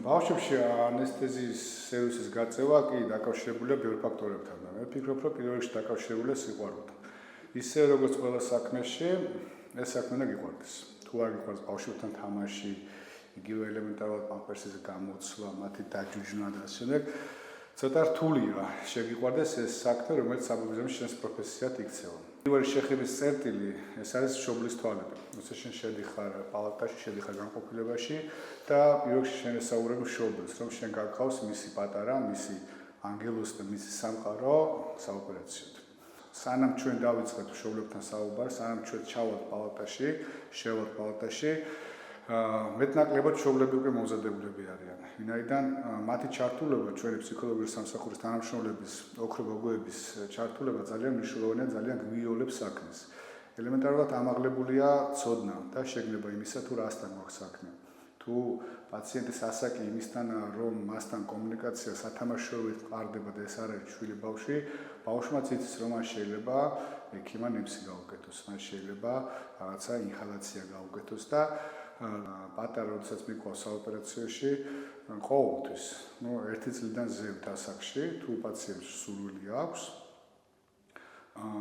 ბავშვებში ანესთეზიის სერვისის გაწევა კი დაკავშირებულია ბევრ ფაქტორებთან და მე ვფიქრობ, რომ პირველ რიგში დაკავშირებულია სიყვარულთან. ისე როგორც ყველა საქმეში, ეს საქმე უნდა გიყვარდეს. თუ არ გიყვარს ბავშვებთან თამაში, იგივე ელემენტარულად პამპერსის გამოცვლა, მათი დაჯუჯნა და ასე შემდეგ, ცოტა რთულია შეგიყვარდეს ეს საქმე, რომელიც საბურძემში შენს პროფესიად იქცევა. პირველი შეხების წერტილი ეს არის მშობლის თვალები. როცა შენ შედიხარ პალატაში, შედიხარ განყოფილებაში და პირველში შენ ესაუბრებ მშობელს, რომ შენ გაგყავს მისი პატარა, მისი ანგელოზი და მისი სამყარო საოპერაციოდ. სანამ ჩვენ დავიწყებთ მშობლებთან საუბარს, სანამ ჩვენ ჩავალთ პალატაში, შევალთ პალატაში, მეტნაკლებად მშობლები უკვე მომზადებულები არიან. ვინაიდან მათი ჩართულობა ჩვენი ფსიქოლოგიური სამსახურის თანამშრომლების, ოქრობოგოების ჩართულობა ძალიან მნიშვნელოვანია, ძალიან გვიოლებს საქმეს. ელემენტარულად ამაღლებულია ცოდნა და შეგნება იმისა, თუ რასთან გვაქვს საქმე. თუ პაციენტის ასაკი იმისთან, რომ მასთან კომუნიკაცია სათამაშოებით ყარდება და ეს არ არის შვილი ბავშვი, ბავშვმაც იცის, რომ მას შეიძლება ექიმა ნემსი გაუკეთოს, მას შეიძლება რაღაცა ინჰალაცია გაუკეთოს და პატარა როდესაც მიყვავს საოპერაციაში ყოველთვის, ერთი წლიდან ზევით ასაკში, თუ პაციენტს სურვილი აქვს,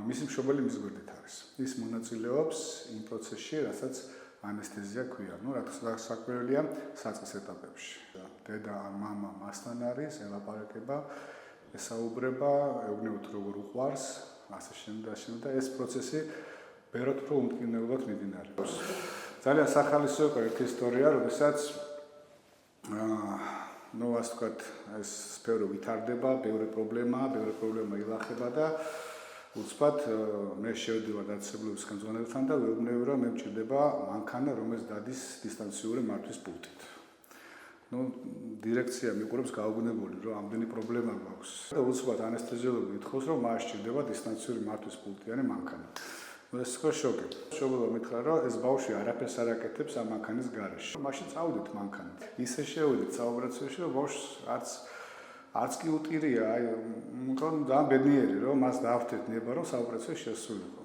მისი მშობელი მის გვერდით არის. ის მონაწილეობს იმ პროცესში, რასაც ანესთეზია ქვია. რა საქმეა საწყის ეტაპებში. დედა ან მამა მასთან არის, ელაპარაკება, ესაუბრება, ეუბნებათ როგორ უყვარს, ასე შემდეგ და ეს პროცესი ბევრად უფრო უმტკივნეულად მიმდინარეობს. ძალიან სახალისო ერთი ისტორია, როდესაც ასე ვთქვათ, ეს სფერო ვითარდება, ბევრი პრობლემა ილახება და უცბად მე შევდივარ დაწესებულების ხელმძღვანელთან და ვეუბნები, რომ მე მჭირდება მანქანა, რომელიც დადის დისტანციური მართვის პულტით. დირექცია მიყურებს გაუგნებული, რომ ამდენი პრობლემა გვაქვს. და უცბად ანესთეზიოლოგი ითხოვს, რომ მას სჭირდება დისტანციური მართვის პულტიანი მანქანა. ეს ხო შოკი. მშობელმა მითხრა, რომ ეს ბავშვი არაფერს არ აკეთებს ამ მანქანის გარეშე. მაშინ წავიდეთ მანქანით. ისე შევიდეთ საოპერაციოში, რომ ბავშვს არც კი უტირია, ძალიან ბედნიერი, რომ მას დაავდეთ ნება, რომ საოპერაციო შესულიყო.